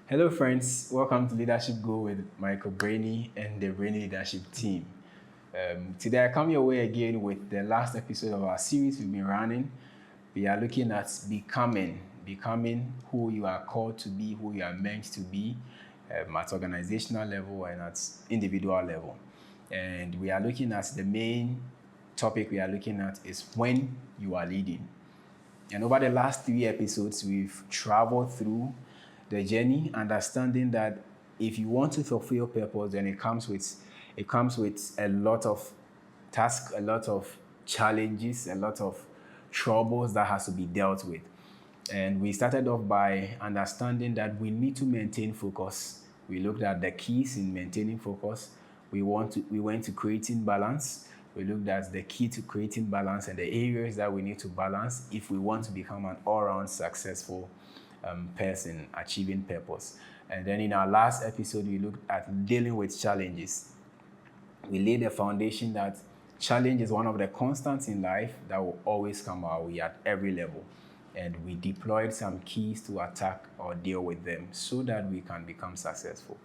Hello, friends. Welcome to Leadership Go with Michael Brainy and the Brainy Leadership team. Today, I come your way again with the last episode of our series we've been running. We are looking at becoming who you are called to be, who you are meant to be, at organizational level and at individual level. And we are looking at the main topic we are looking at is when you are leading. And over the last 3 episodes, we've traveled through the journey, understanding that if you want to fulfill purpose, then it comes with a lot of tasks, a lot of challenges, a lot of troubles that has to be dealt with. And we started off by understanding that we need to maintain focus. We looked at the keys in maintaining focus. We went to creating balance. We looked at the key to creating balance and the areas that we need to balance if we want to become an all-round successful person achieving purpose. And then in our last episode, we looked at dealing with challenges. We laid the foundation that challenge is one of the constants in life that will always come our way at every level. And we deployed some keys to attack or deal with them so that we can become successful.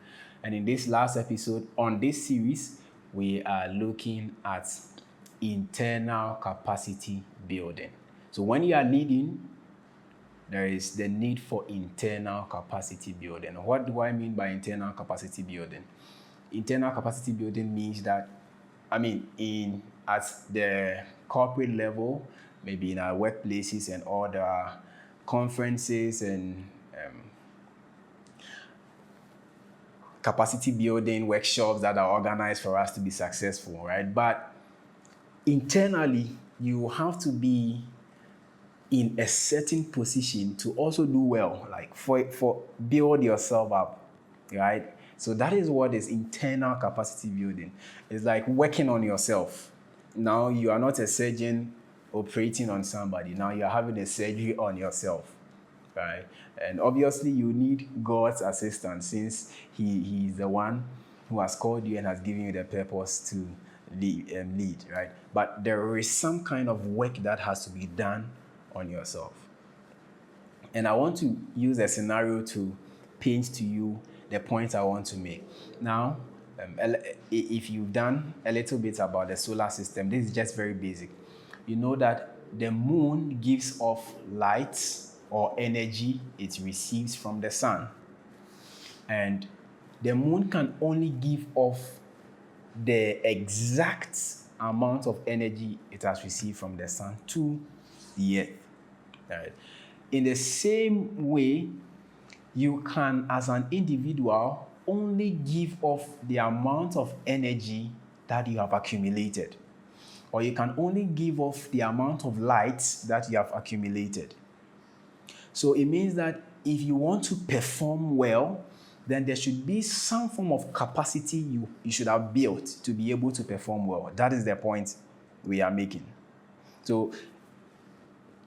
And in this last episode on this series, we are looking at internal capacity building. So when you are leading, there is the need for internal capacity building. What do I mean by internal capacity building? Internal capacity building means that, at the corporate level, maybe in our workplaces and other conferences and capacity building workshops that are organized for us to be successful, right? But internally, you have to be in a certain position to also do well, like for build yourself up, right? So that is what is internal capacity building. It's like working on yourself. Now you are not a surgeon operating on somebody. Now you are having a surgery on yourself, right? And obviously you need God's assistance since He is the one who has called you and has given you the purpose to lead, right? But there is some kind of work that has to be done on yourself. And I want to use a scenario to paint to you the point I want to make. Now, if you've done a little bit about the solar system, this is just very basic. You know that the moon gives off light or energy it receives from the sun. And the moon can only give off the exact amount of energy it has received from the sun to the earth. Right? In the same way, you can, as an individual, only give off the amount of energy that you have accumulated. Or you can only give off the amount of light that you have accumulated. So it means that if you want to perform well, then there should be some form of capacity you should have built to be able to perform well. That is the point we are making. So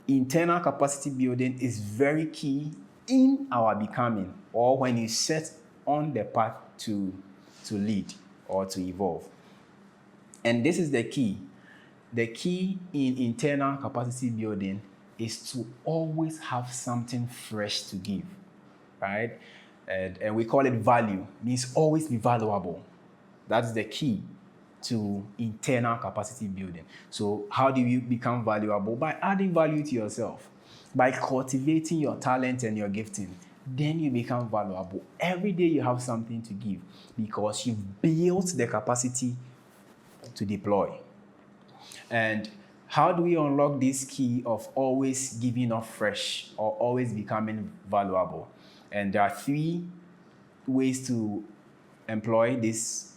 internal capacity building is very key in our becoming, or when you set on the path to lead or to evolve. And this is the key. The key in internal capacity building is to always have something fresh to give, right? And we call it value. It means always be valuable. That's the key to internal capacity building. So how do you become valuable? By adding value to yourself, by cultivating your talent and your gifting. Then you become valuable. Every day you have something to give because you've built the capacity to deploy. And how do we unlock this key of always giving up fresh or always becoming valuable? And there are 3 ways to employ this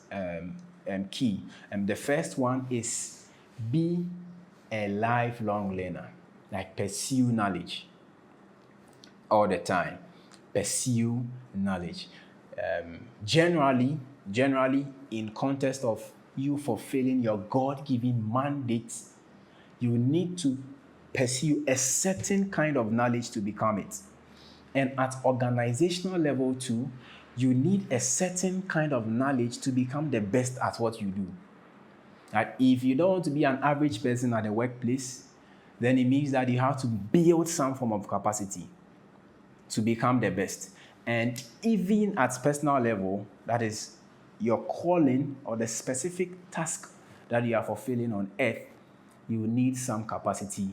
key. And the first one is be a lifelong learner, like pursue knowledge all the time. Pursue knowledge. Generally, in context of you fulfilling your God-given mandate, you need to pursue a certain kind of knowledge to become it. And at organizational level too, you need a certain kind of knowledge to become the best at what you do. Like if you don't want to be an average person at the workplace, then it means that you have to build some form of capacity to become the best. And even at personal level, that is your calling or the specific task that you are fulfilling on earth, you need some capacity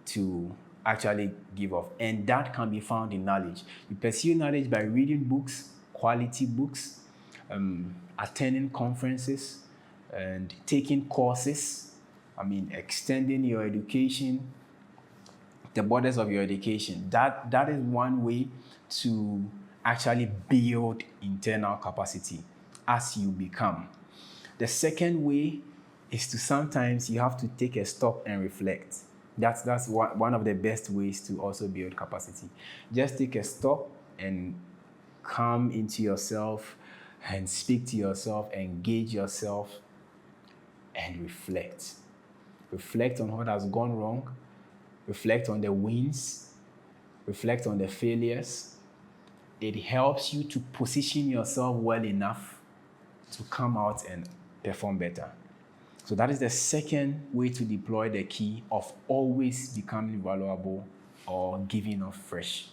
to actually give off. And that can be found in knowledge. You pursue knowledge by reading books, quality books, attending conferences, and taking courses. Extending your education, the borders of your education. That is one way to actually build internal capacity as you become. The second way is to sometimes you have to take a stop and reflect. That's one of the best ways to also build capacity. Just take a stop and come into yourself and speak to yourself, engage yourself, and reflect. Reflect on what has gone wrong, reflect on the wins, reflect on the failures. It helps you to position yourself well enough to come out and perform better. So that is the second way to deploy the key of always becoming valuable or giving off fresh.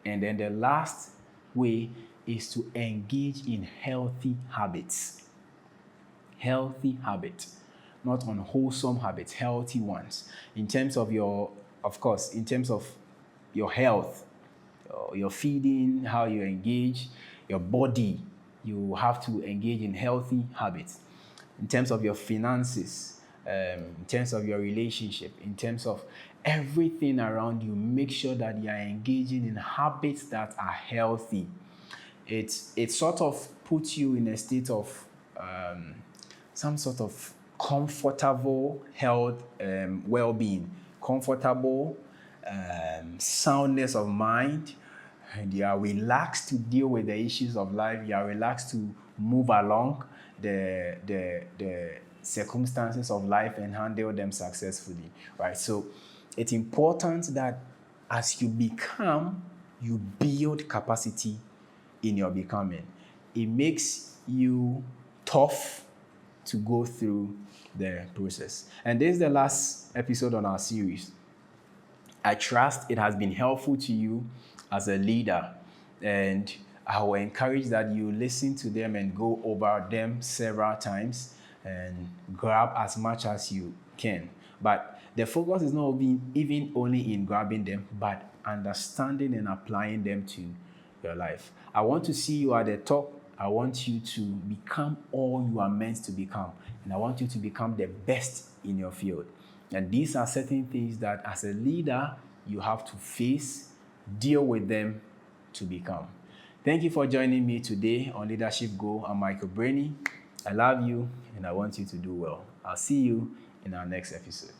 And then the last way is to engage in healthy habits. Healthy habits, not unwholesome habits, healthy ones. In terms of your health, your feeding, how you engage, your body, you have to engage in healthy habits. In terms of your finances, in terms of your relationship, in terms of everything around you, make sure that you are engaging in habits that are healthy. It sort of puts you in a state of some sort of comfortable health, well-being, comfortable soundness of mind, and you are relaxed to deal with the issues of life. You are relaxed to move along the circumstances of life and handle them successfully, right? So it's important that as you become, you build capacity in your becoming. It makes you tough to go through the process. And this is the last episode on our series. I trust it has been helpful to you as a leader, and I will encourage that you listen to them and go over them several times and grab as much as you can. But the focus is not even only in grabbing them, but understanding and applying them to your life. I want to see you at the top. I want you to become all you are meant to become. And I want you to become the best in your field. And these are certain things that as a leader, you have to face, deal with them to become. Thank you for joining me today on Leadership Go. I'm Michael Brainy. I love you and I want you to do well. I'll see you in our next episode.